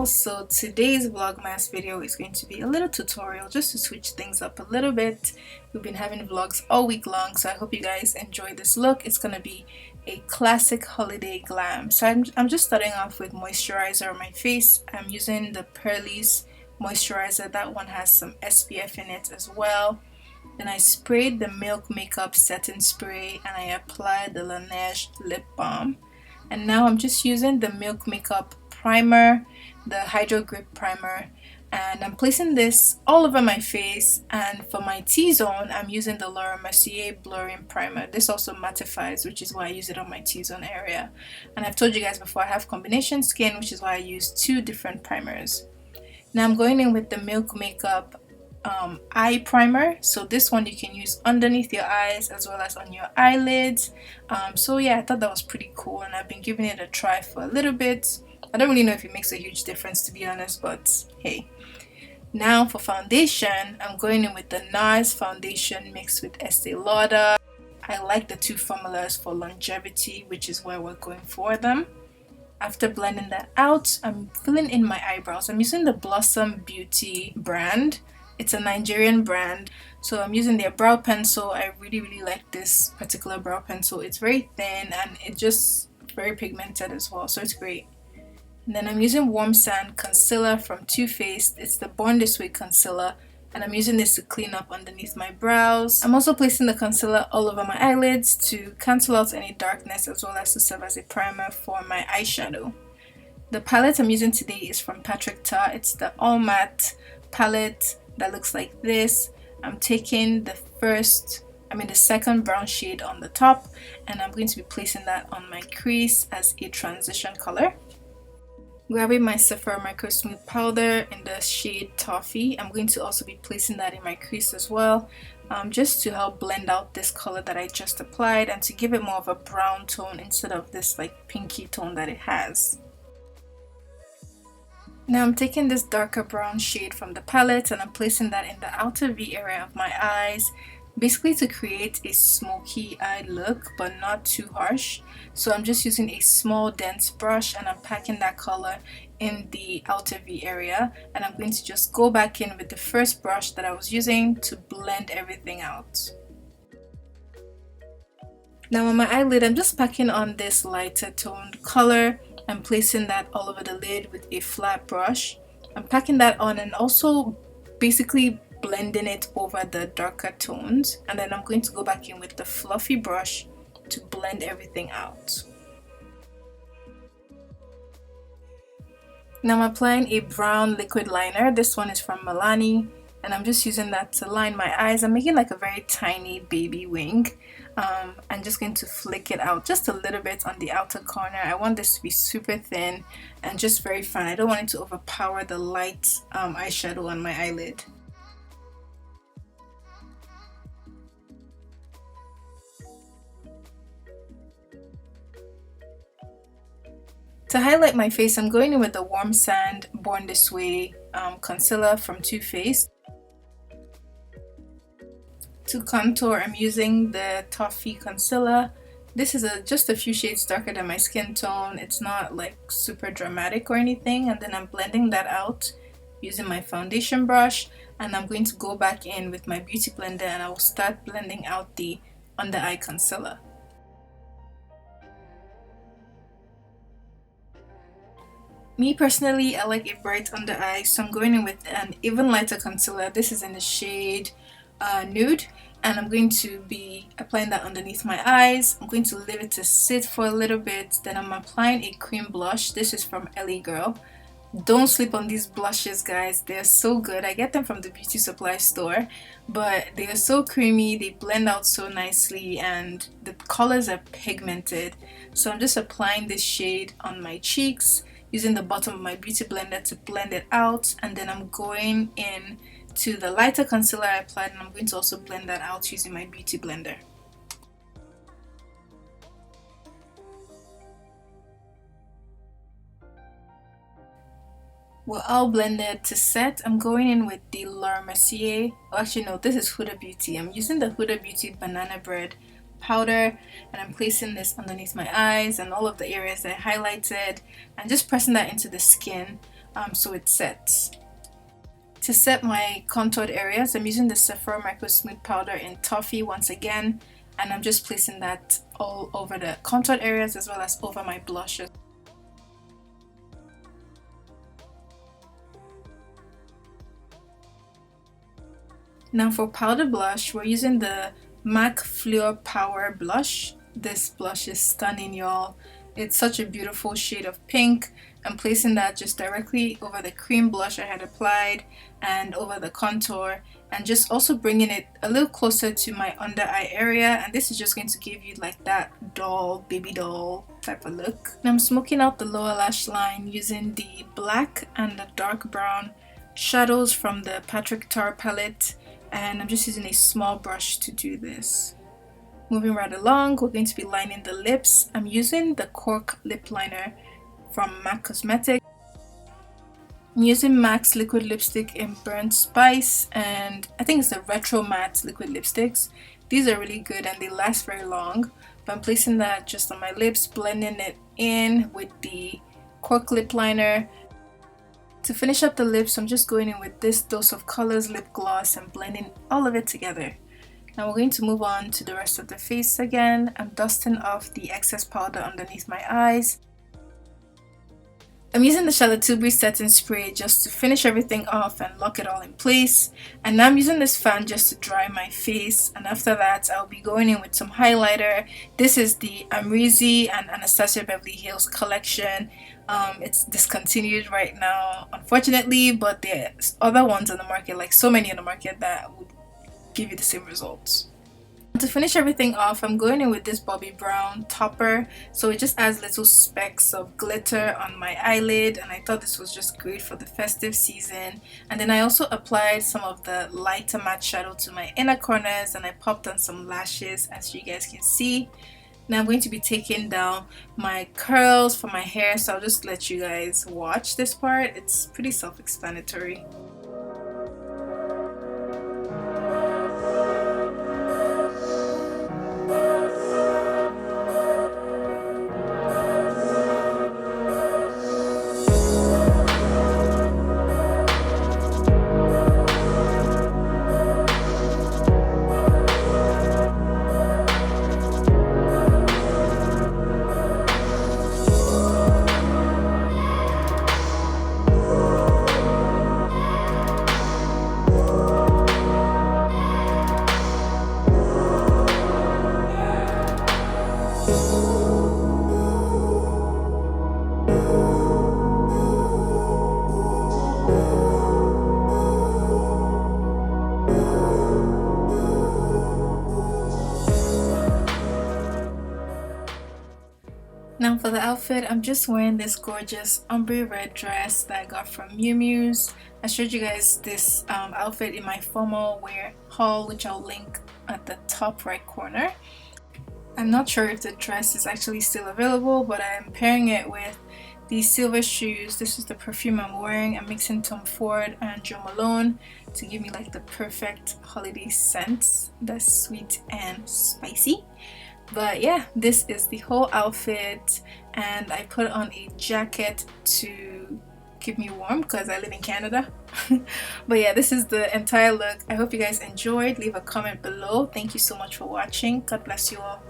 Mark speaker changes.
Speaker 1: all. So today's vlogmas video is going to be a little tutorial just to switch things up a little bit. We've been having vlogs all week long, so I hope you guys enjoy this look. It's gonna be a classic holiday glam. So I'm just starting off with moisturizer on my face. I'm using the Pearlie's moisturizer. That one has some SPF in it as well. Then I sprayed the Milk Makeup setting spray and I applied the Laneige lip balm. And now I'm just using the Milk Makeup primer, the Hydro Grip primer, and I'm placing this all over my face. And for my T-zone, I'm using the Laura Mercier blurring primer. This also mattifies, which is why I use it on my T-zone area. And I've told you guys before, I have combination skin, which is why I use two different primers. Now I'm going in with the Milk Makeup eye primer. So this one you can use underneath your eyes as well as on your eyelids. So yeah, I thought that was pretty cool, and I've been giving it a try for a little bit. I don't really know if it makes a huge difference, to be honest, but hey. Now for foundation, I'm going in with the NARS foundation mixed with Estee Lauder. I like the two formulas for longevity, which is why we're going for them. After blending that out, I'm filling in my eyebrows. I'm using the Blossom Beauty brand. It's a Nigerian brand, so I'm using their brow pencil. I really like this particular brow pencil. It's very thin and it's just very pigmented as well, so it's great. And then I'm using Warm Sand concealer from Too Faced. It's the Born This Way concealer, and I'm using this to clean up underneath my brows. I'm also placing the concealer all over my eyelids to cancel out any darkness as well as to serve as a primer for my eyeshadow. The palette I'm using today is from Patrick Ta. It's the All Matte palette that looks like this. I'm taking the second brown shade on the top, and I'm going to be placing that on my crease as a transition color. Grabbing my Sephora Micro Smooth powder in the shade Toffee, I'm going to also be placing that in my crease as well, just to help blend out this color that I just applied and to give it more of a brown tone instead of this like pinky tone that it has. Now I'm taking this darker brown shade from the palette and I'm placing that in the outer V area of my eyes, basically to create a smoky eye look but not too harsh. So I'm just using a small dense brush and I'm packing that color in the outer V area, and I'm going to just go back in with the first brush that I was using to blend everything out. Now on my eyelid, I'm just packing on this lighter toned color and placing that all over the lid with a flat brush. I'm packing that on and also basically blending it over the darker tones, and then I'm going to go back in with the fluffy brush to blend everything out. Now I'm applying a brown liquid liner. This one is from Milani, and I'm just using that to line my eyes. I'm making like a very tiny baby wing. I'm just going to flick it out just a little bit on the outer corner. I want this to be super thin and just very fun. I don't want it to overpower the light eyeshadow on my eyelid. To highlight my face, I'm going in with the Warm Sand Born This Way concealer from Too Faced. To contour, I'm using the Toffee concealer. This is just a few shades darker than my skin tone. It's not like super dramatic or anything. And then I'm blending that out using my foundation brush, and I'm going to go back in with my beauty blender and I will start blending out the under eye concealer. Me personally, I like a bright under eye, so I'm going in with an even lighter concealer. This is in the shade Nude, and I'm going to be applying that underneath my eyes. I'm going to leave it to sit for a little bit. Then I'm applying a cream blush. This is from LA Girl. Don't sleep on these blushes, guys. They're so good. I get them from the beauty supply store, but they are so creamy. They blend out so nicely and the colors are pigmented. So I'm just applying this shade on my cheeks using the bottom of my beauty blender to blend it out, and then I'm going in to the lighter concealer I applied, and I'm going to also blend that out using my beauty blender. We're all blended to set. I'm going in with the Laura Mercier, actually no, this is Huda Beauty. I'm using the Huda Beauty Banana Bread powder, and I'm placing this underneath my eyes and all of the areas that I highlighted and just pressing that into the skin so it sets. To set my contoured areas, I'm using the Sephora Micro Smooth Powder in Toffee once again, and I'm just placing that all over the contoured areas as well as over my blushes. Now for powder blush, we're using the MAC Fleur Power Blush. This blush is stunning, y'all. It's such a beautiful shade of pink. I'm placing that just directly over the cream blush I had applied and over the contour, and just also bringing it a little closer to my under eye area, and this is just going to give you like that doll, baby doll type of look. And I'm smoking out the lower lash line using the black and the dark brown shadows from the Patrick Tar palette, and I'm just using a small brush to do this. Moving right along, we're going to be lining the lips. I'm using the Cork lip liner from MAC Cosmetics. I'm using MAC's liquid lipstick in Burnt Spice, and I think it's the Retro Matte liquid lipsticks. These are really good and they last very long, but I'm placing that just on my lips, blending it in with the Cork lip liner. To finish up the lips, I'm just going in with this Dose of Colors lip gloss and blending all of it together. Now we're going to move on to the rest of the face again. I'm dusting off the excess powder underneath my eyes. I'm using the Charlotte Tilbury setting spray just to finish everything off and lock it all in place. And now I'm using this fan just to dry my face, and after that I'll be going in with some highlighter. This is the Amrezy and Anastasia Beverly Hills collection. It's discontinued right now, unfortunately, but there's other ones on the market, like so many on the market, that would give you the same results. To finish everything off, I'm going in with this Bobbi Brown topper, so it just adds little specks of glitter on my eyelid, and I thought this was just great for the festive season. And then I also applied some of the lighter matte shadow to my inner corners, and I popped on some lashes, as you guys can see. Now I'm going to be taking down my curls for my hair, so I'll just let you guys watch this part. It's pretty self-explanatory. Now for the outfit, I'm just wearing this gorgeous ombre red dress that I got from Miu Miu's. I showed you guys this outfit in my formal wear haul, which I'll link at the top right corner. I'm not sure if the dress is actually still available, but I'm pairing it with these silver shoes. This is the perfume I'm wearing. I'm mixing Tom Ford and Jo Malone to give me like the perfect holiday scents that's sweet and spicy. But yeah, this is the whole outfit, and I put on a jacket to keep me warm because I live in Canada. But yeah, this is the entire look. I hope you guys enjoyed. Leave a comment below. Thank you so much for watching. God bless you all.